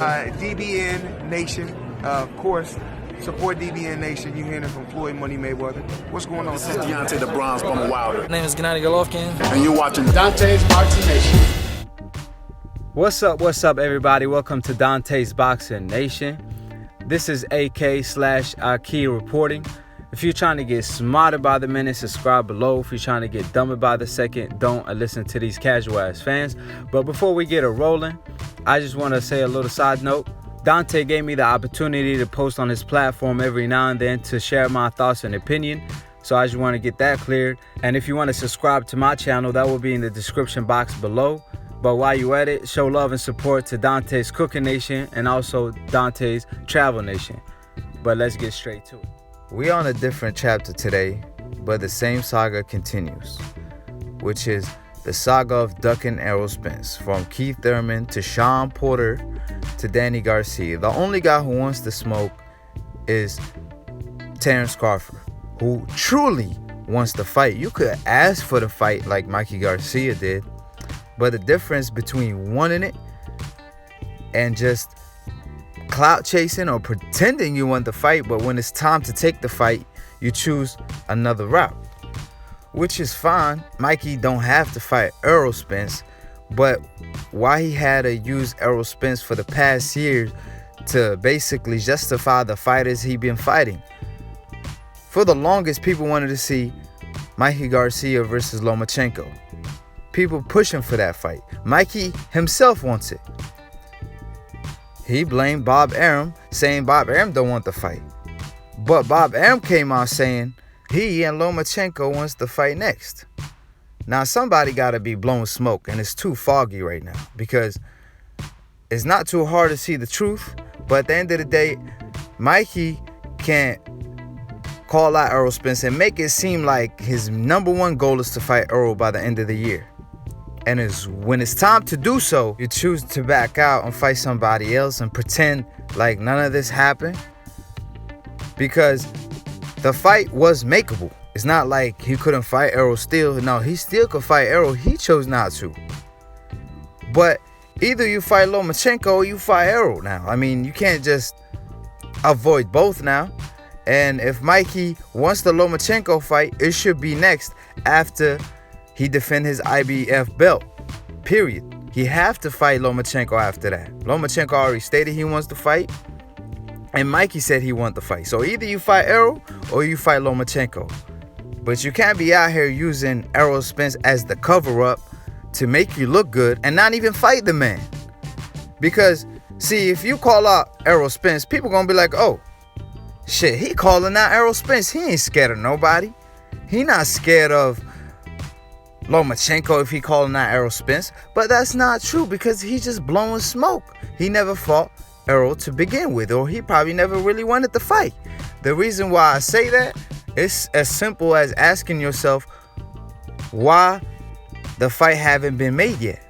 DBN Nation, of course. Support DBN Nation. You're hearing it from Floyd Money Mayweather. What's going on? This is Deontay the Bronze Bomber Wilder. My name is Gennady Golovkin. And you're watching Dante's Boxing Nation. What's up, everybody? Welcome to Dante's Boxing Nation. This is AK/Aki reporting. If you're trying to get smarter by the minute, subscribe below. If you're trying to get dumber by the second, don't listen to these casual-ass fans. But before we get it rolling, I just want to say a little side note. Dante gave me the opportunity to post on his platform every now and then to share my thoughts and opinion. So I just want to get that cleared. And if you want to subscribe to my channel, that will be in the description box below. But while you at it, show love and support to Dante's Cooking Nation and also Dante's Travel Nation. But let's get straight to it. We on a different chapter today, but the same saga continues, which is the saga of ducking Errol Spence, from Keith Thurman to Sean Porter to Danny Garcia. The only guy who wants to smoke is Terence Crawford, who truly wants to fight. You could ask for the fight like Mikey Garcia did, but the difference between wanting it and just clout chasing or pretending you want the fight, but when it's time to take the fight, you choose another route, which is fine. Mikey don't have to fight Errol Spence, but why he had to use Errol Spence for the past years to basically justify the fighters he been fighting. For the longest, people wanted to see Mikey Garcia versus Lomachenko. People pushing for that fight. Mikey himself wants it. He blamed Bob Arum, saying Bob Arum don't want the fight. But Bob Arum came out saying he and Lomachenko wants to fight next. Now somebody got to be blowing smoke, and it's too foggy right now because it's not too hard to see the truth. But at the end of the day, Mikey can't call out Errol Spence and make it seem like his number one goal is to fight Errol by the end of the year. And when it's time to do so, you choose to back out and fight somebody else and pretend like none of this happened, because the fight was makeable. It's not like he couldn't fight Errol still. No, he still could fight Errol. He chose not to. But either you fight Lomachenko or you fight Errol now. I mean, you can't just avoid both now. And if Mikey wants the Lomachenko fight, it should be next after he defend his IBF belt, period. He have to fight Lomachenko after that. Lomachenko already stated he wants to fight, and Mikey said he wants to fight. So either you fight Errol or you fight Lomachenko. But you can't be out here using Errol Spence as the cover-up to make you look good and not even fight the man. Because, see, if you call out Errol Spence, people gonna be like, oh, shit, he calling out Errol Spence. He ain't scared of nobody. He not scared of Lomachenko if he calling out Errol Spence. But that's not true, because he's just blowing smoke. He never fought Errol to begin with, or he probably never really wanted to fight. The reason why I say that, it's as simple as asking yourself why the fight haven't been made yet.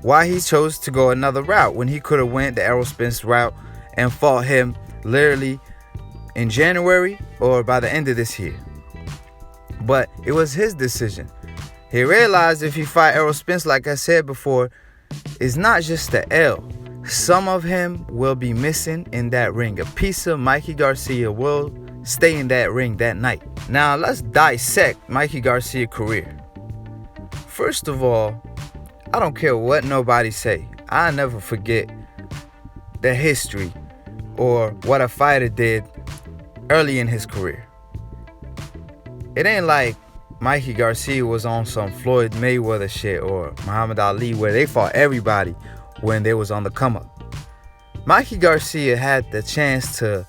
Why he chose to go another route when he could have went the Errol Spence route and fought him literally in January or by the end of this year. But it was his decision. He realized if he fight Errol Spence, like I said before, it's not just the L. Some of him will be missing in that ring. A piece of Mikey Garcia will stay in that ring that night. Now let's dissect Mikey Garcia's career. First of all, I don't care what nobody say. I never forget the history or what a fighter did early in his career. It ain't like Mikey Garcia was on some Floyd Mayweather shit or Muhammad Ali where they fought everybody when they was on the come up. Mikey Garcia had the chance to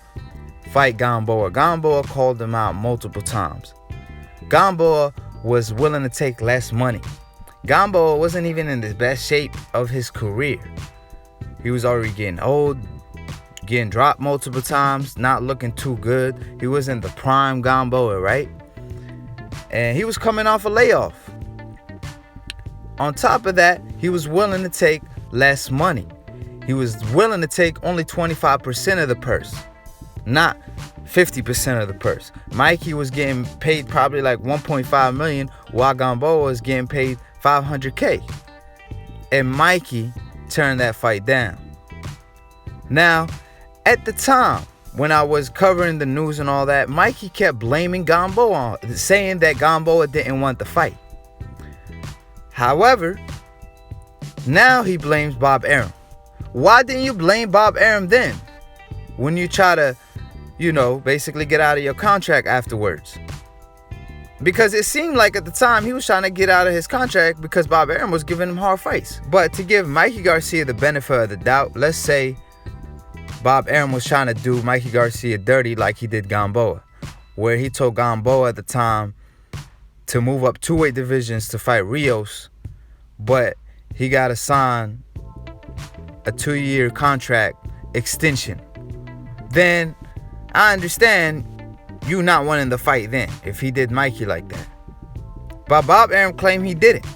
fight GAMBOA. GAMBOA called him out multiple times. GAMBOA was willing to take less money. GAMBOA wasn't even in the best shape of his career. He was already getting old, getting dropped multiple times, not looking too good. He was in the prime GAMBOA, right? And he was coming off a layoff. On top of that, he was willing to take less money. He was willing to take only 25% of the purse, not 50% of the purse. Mikey was getting paid probably like 1.5 million, while GAMBOA was getting paid 500K. And Mikey turned that fight down. Now, at the time, when I was covering the news and all that, Mikey kept blaming GAMBOA, saying that GAMBOA didn't want the fight. However, now he blames Bob Arum. Why didn't you blame Bob Arum then, when you try to, basically get out of your contract afterwards? Because it seemed like at the time he was trying to get out of his contract because Bob Arum was giving him hard fights. But to give Mikey Garcia the benefit of the doubt, let's say Bob Arum was trying to do Mikey Garcia dirty like he did GAMBOA, where he told GAMBOA at the time to move up 2 weight divisions to fight Rios, but he got to sign a 2-year contract extension. Then I understand you not wanting the fight then, if he did Mikey like that. But Bob Arum claimed he didn't.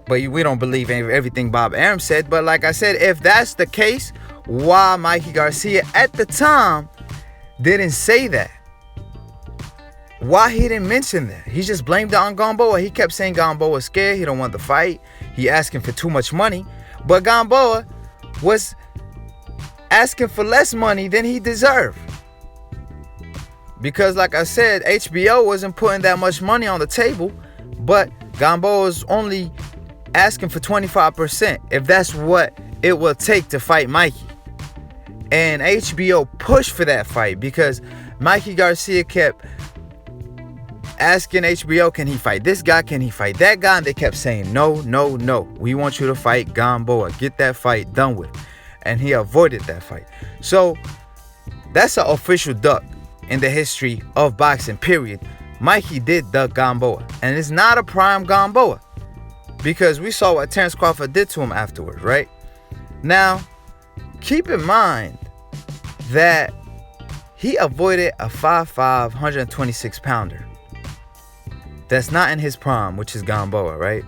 But we don't believe everything Bob Arum said. But like I said, if that's the case, why Mikey Garcia at the time didn't say that? Why he didn't mention that? He just blamed it on GAMBOA. He kept saying GAMBOA was scared, he don't want the fight, he asking for too much money. But GAMBOA was asking for less money than he deserved. Because like I said, HBO wasn't putting that much money on the table, but GAMBOA was only asking for 25%, if that's what it will take to fight Mikey. And HBO pushed for that fight because Mikey Garcia kept asking HBO, can he fight this guy? Can he fight that guy? And they kept saying, no, no, no. We want you to fight GAMBOA. Get that fight done with. And he avoided that fight. So that's an official duck in the history of boxing, period. Mikey did duck GAMBOA. And it's not a prime GAMBOA, because we saw what Terence Crawford did to him afterwards, right? Now, keep in mind that he avoided a 5'5", 126-pounder. That's not in his prime, which is GAMBOA, right?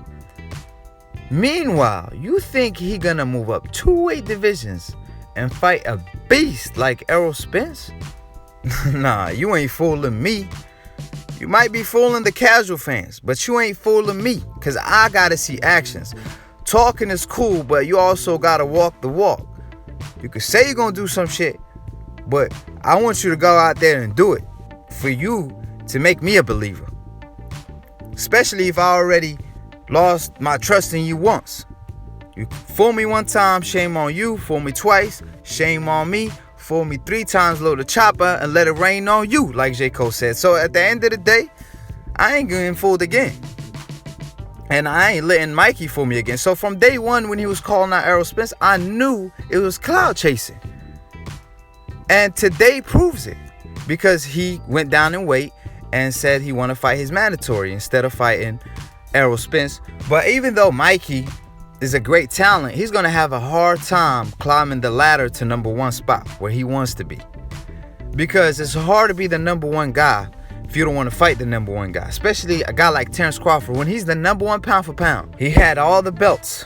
Meanwhile, you think he gonna move up 2 weight divisions and fight a beast like Errol Spence? Nah, you ain't fooling me. You might be fooling the casual fans, but you ain't fooling me, because I gotta see actions. Talking is cool, but you also gotta walk the walk. You could say you're gonna do some shit, but I want you to go out there and do it for you to make me a believer. Especially if I already lost my trust in you once. You fool me one time, shame on you. Fool me twice, shame on me. Fool me 3 times, load the chopper and let it rain on you, like J. Cole said. So at the end of the day, I ain't getting fooled again. And I ain't letting Mikey fool me again. So from day one, when he was calling out Errol Spence, I knew it was cloud chasing. And today proves it, because he went down in weight and said he want to fight his mandatory instead of fighting Errol Spence. But even though Mikey is a great talent, he's going to have a hard time climbing the ladder to #1 spot where he wants to be. Because it's hard to be the #1 guy if you don't want to fight the #1 guy. Especially a guy like Terence Crawford, when he's the #1 pound for pound. He had all the belts.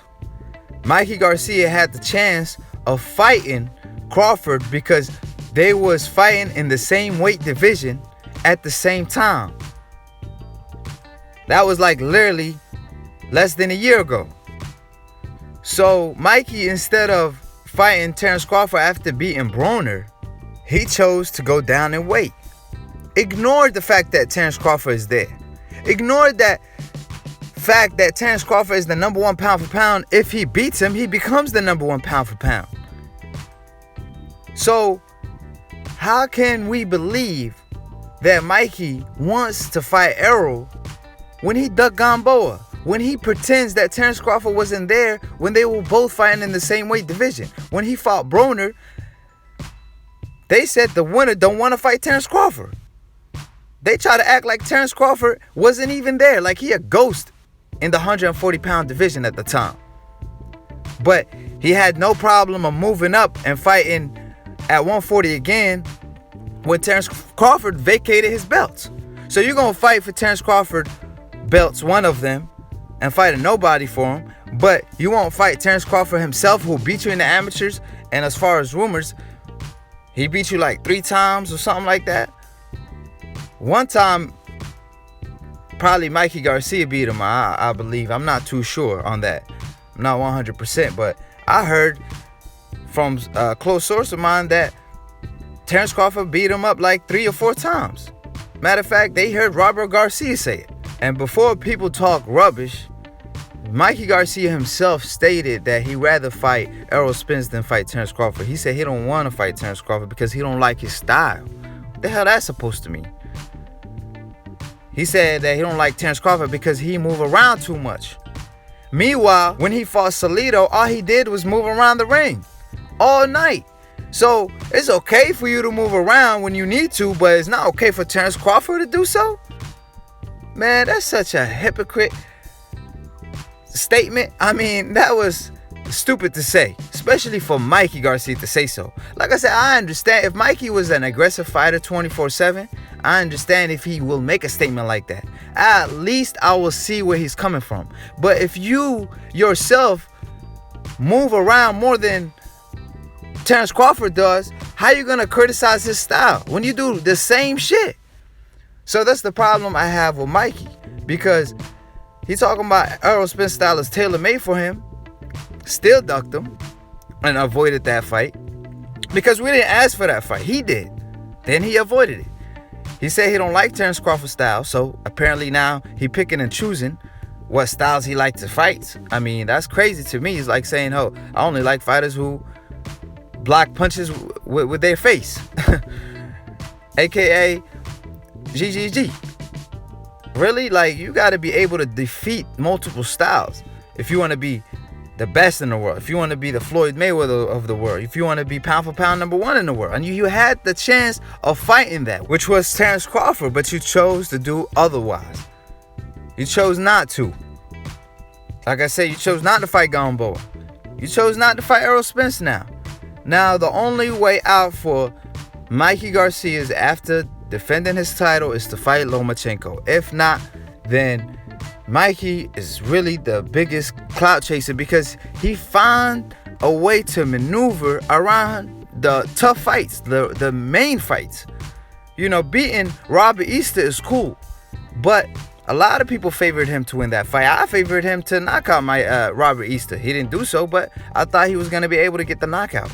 Mikey Garcia had the chance of fighting Crawford because they was fighting in the same weight division at the same time. That was like literally less than a year ago. So Mikey, instead of fighting Terence Crawford after beating Broner, he chose to go down in weight. Ignored the fact that Terence Crawford is there. Ignored that fact that Terence Crawford is the #1 pound for pound. If he beats him, he becomes the #1 pound for pound. So how can we believe that Mikey wants to fight Errol when he ducked GAMBOA? When he pretends that Terence Crawford wasn't there when they were both fighting in the same weight division. When he fought Broner, they said the winner don't want to fight Terence Crawford. They try to act like Terence Crawford wasn't even there, like he a ghost in the 140-pound division at the time. But he had no problem of moving up and fighting at 140 again when Terence Crawford vacated his belts. So you're going to fight for Terence Crawford belts, one of them, and fight a nobody for him, but you won't fight Terence Crawford himself, who beat you in the amateurs. And as far as rumors, he beat you like 3 times or something like that. One time, probably Mikey Garcia beat him, I believe. I'm not too sure on that. I'm not 100%, but I heard from a close source of mine that Terence Crawford beat him up like 3 or 4 times. Matter of fact, they heard Robert Garcia say it. And before people talk rubbish, Mikey Garcia himself stated that he'd rather fight Errol Spence than fight Terence Crawford. He said he don't want to fight Terence Crawford because he don't like his style. What the hell that's supposed to mean? He said that he don't like Terence Crawford because he move around too much. Meanwhile, when he fought Salido, all he did was move around the ring all night. So it's okay for you to move around when you need to, but it's not okay for Terence Crawford to do so? Man, that's such a hypocrite statement. I mean, that was stupid to say, especially for Mikey Garcia to say so. Like I said, I understand if Mikey was an aggressive fighter 24/7, I understand if he will make a statement like that. At least I will see where he's coming from. But if you yourself move around more than Terence Crawford does, how you gonna criticize his style when you do the same shit? So that's the problem I have with Mikey, because he's talking about Errol Spence style is tailor-made for him, still ducked him and avoided that fight because we didn't ask for that fight. He did. Then he avoided it. He said he don't like Terence Crawford style, so apparently now he picking and choosing what styles he likes to fight. I mean, that's crazy to me. It's like saying, oh, I only like fighters who block punches with their face, aka GGG. Really? Like, you got to be able to defeat multiple styles if you want to be the best in the world, if you want to be the Floyd Mayweather of the world, if you want to be pound for pound #1 in the world. And you had the chance of fighting that, which was Terence Crawford, but you chose to do otherwise. You chose not to. Like I said, you chose not to fight GAMBOA. You chose not to fight Errol Spence now. Now, the only way out for Mikey Garcia is after defending his title is to fight Lomachenko. If not, then Mikey is really the biggest clout chaser because he found a way to maneuver around the tough fights, the main fights. You know, beating Robert Easter is cool, but a lot of people favored him to win that fight. I favored him to knock out my Robert Easter. He didn't do so, but I thought he was going to be able to get the knockout.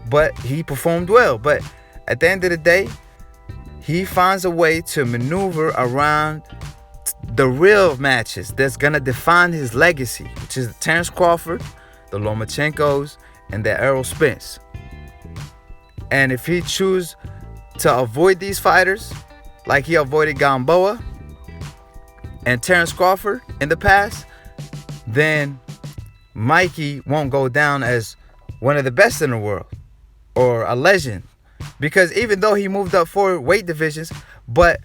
But he performed well. But at the end of the day, he finds a way to maneuver around the real matches that's going to define his legacy, which is the Terence Crawford, the Lomachenkos, and the Errol Spence. And if he chooses to avoid these fighters, like he avoided GAMBOA and Terence Crawford in the past, then Mikey won't go down as one of the best in the world or a legend. Because even though he moved up 4 weight divisions, but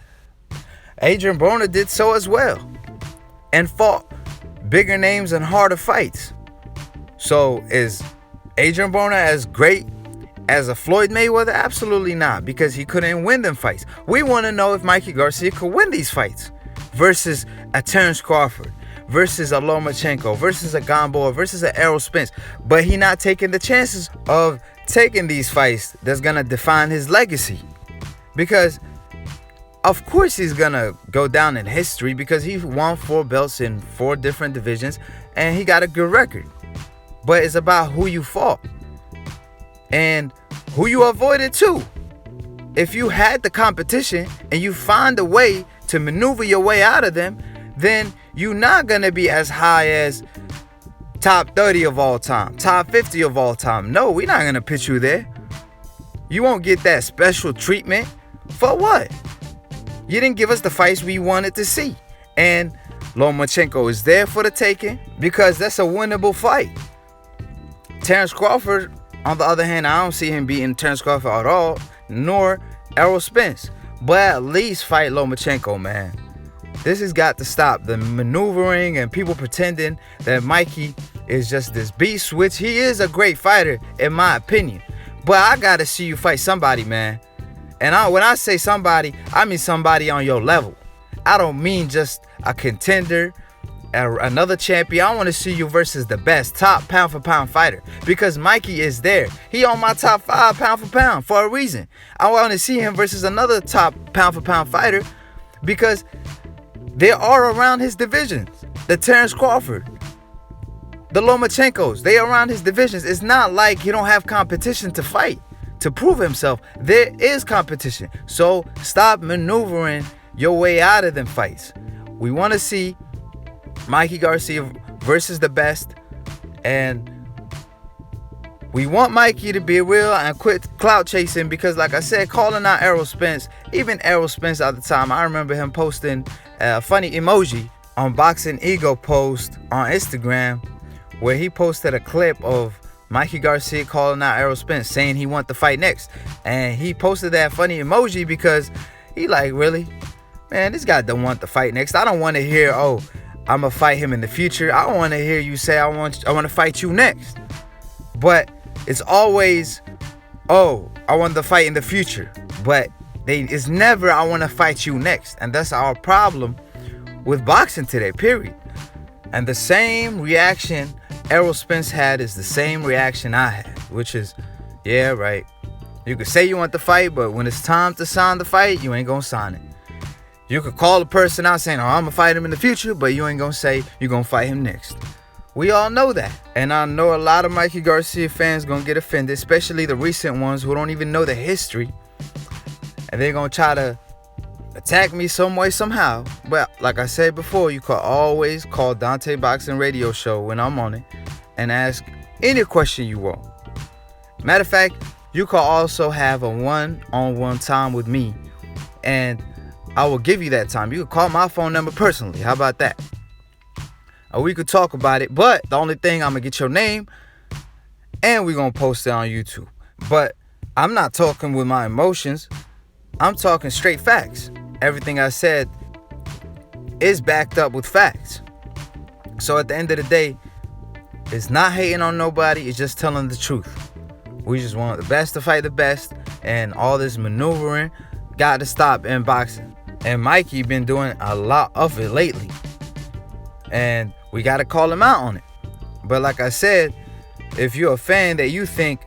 Adrian Broner did so as well and fought bigger names and harder fights. So is Adrian Broner as great as a Floyd Mayweather? Absolutely not, because he couldn't win them fights. We want to know if Mikey Garcia could win these fights versus a Terence Crawford, versus a Lomachenko, versus a GAMBOA, versus a Errol Spence. But he not taking the chances of taking these fights that's going to define his legacy. Because of course he's going to go down in history because he won 4 belts in 4 different divisions and he got a good record. But it's about who you fought and who you avoided too. If you had the competition and you find a way to maneuver your way out of them, then you're not going to be as high as top 30 of all time, top 50 of all time. No, we're not going to put you there. You won't get that special treatment. For what? You didn't give us the fights we wanted to see. And Lomachenko is there for the taking because that's a winnable fight. Terence Crawford, on the other hand, I don't see him beating Terence Crawford at all, nor Errol Spence. But at least fight Lomachenko, man. This has got to stop. The maneuvering and people pretending that Mikey is just this beast, which he is a great fighter, in my opinion. But I got to see you fight somebody, man. And when I say somebody, I mean somebody on your level. I don't mean just a contender, another champion. I want to see you versus the best top pound for pound fighter, because Mikey is there. He on my top 5 pound for pound for a reason. I want to see him versus another top pound for pound fighter because they are around his divisions. The Terence Crawford, the Lomachenkos. They around his divisions. It's not like he don't have competition to fight, to prove himself. There is competition. So stop maneuvering your way out of them fights. We want to see Mikey Garcia versus the best. And we want Mikey to be real and quit clout chasing, because like I said, calling out Errol Spence, even Errol Spence at the time, I remember him posting a funny emoji on Boxing Ego post on Instagram, where he posted a clip of Mikey Garcia calling out Errol Spence, saying he want to fight next. And he posted that funny emoji because he like, really? Man, this guy don't want to fight next. I don't want to hear, oh, I'm going to fight him in the future. I don't want to hear you say, I want to fight you next. But it's always, oh, I want to fight in the future. But it's never, I want to fight you next. And that's our problem with boxing today, period. And the same reaction Errol Spence had is the same reaction I had, which is, yeah, right. You could say you want to fight, but when it's time to sign the fight, you ain't going to sign it. You could call the person out saying, oh, I'm going to fight him in the future, but you ain't going to say you're going to fight him next. We all know that. And I know a lot of Mikey Garcia fans going to get offended, especially the recent ones who don't even know the history. And they're going to try to attack me some way, somehow. But like I said before, you can always call Dante Boxing Radio Show when I'm on it and ask any question you want. Matter of fact, you can also have a one-on-one time with me, and I will give you that time. You can call my phone number personally. How about that? Or we could talk about it, but the only thing, I'm going to get your name, and we're going to post it on YouTube. But I'm not talking with my emotions. I'm talking straight facts. Everything I said is backed up with facts. So at the end of the day, it's not hating on nobody. It's just telling the truth. We just want the best to fight the best. And all this maneuvering got to stop in boxing. And Mikey been doing a lot of it lately. And we got to call him out on it. But like I said, if you're a fan that you think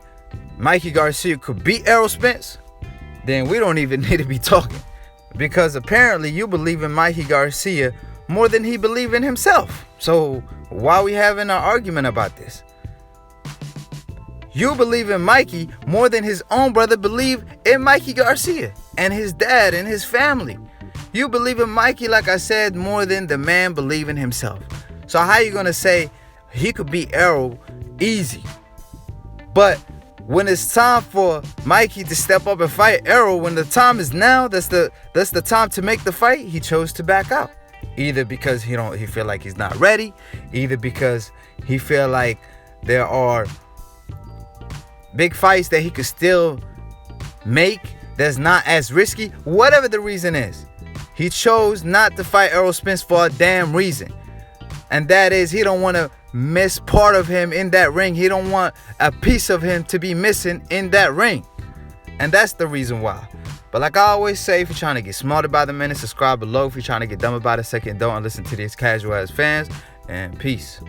Mikey Garcia could beat Errol Spence, then we don't even need to be talking. Because apparently you believe in Mikey Garcia more than he believes in himself. So why are we having an argument about this? You believe in Mikey more than his own brother believed in Mikey Garcia and his dad and his family. You believe in Mikey, like I said, more than the man believe in himself. So how you going to say he could beat Errol easy? But when it's time for Mikey to step up and fight Errol, when the time is now, that's the time to make the fight, he chose to back out. Either because he feel like he's not ready, either because he feel like there are big fights that he could still make that's not as risky. Whatever the reason is, he chose not to fight Errol Spence for a damn reason. And that is, he don't want to miss part of him in that ring. He don't want a piece of him to be missing in that ring. And that's the reason why. But like I always say, if you're trying to get smarter by the minute, subscribe below. If you're trying to get dumber by the second, don't listen to these casual ass fans. And peace.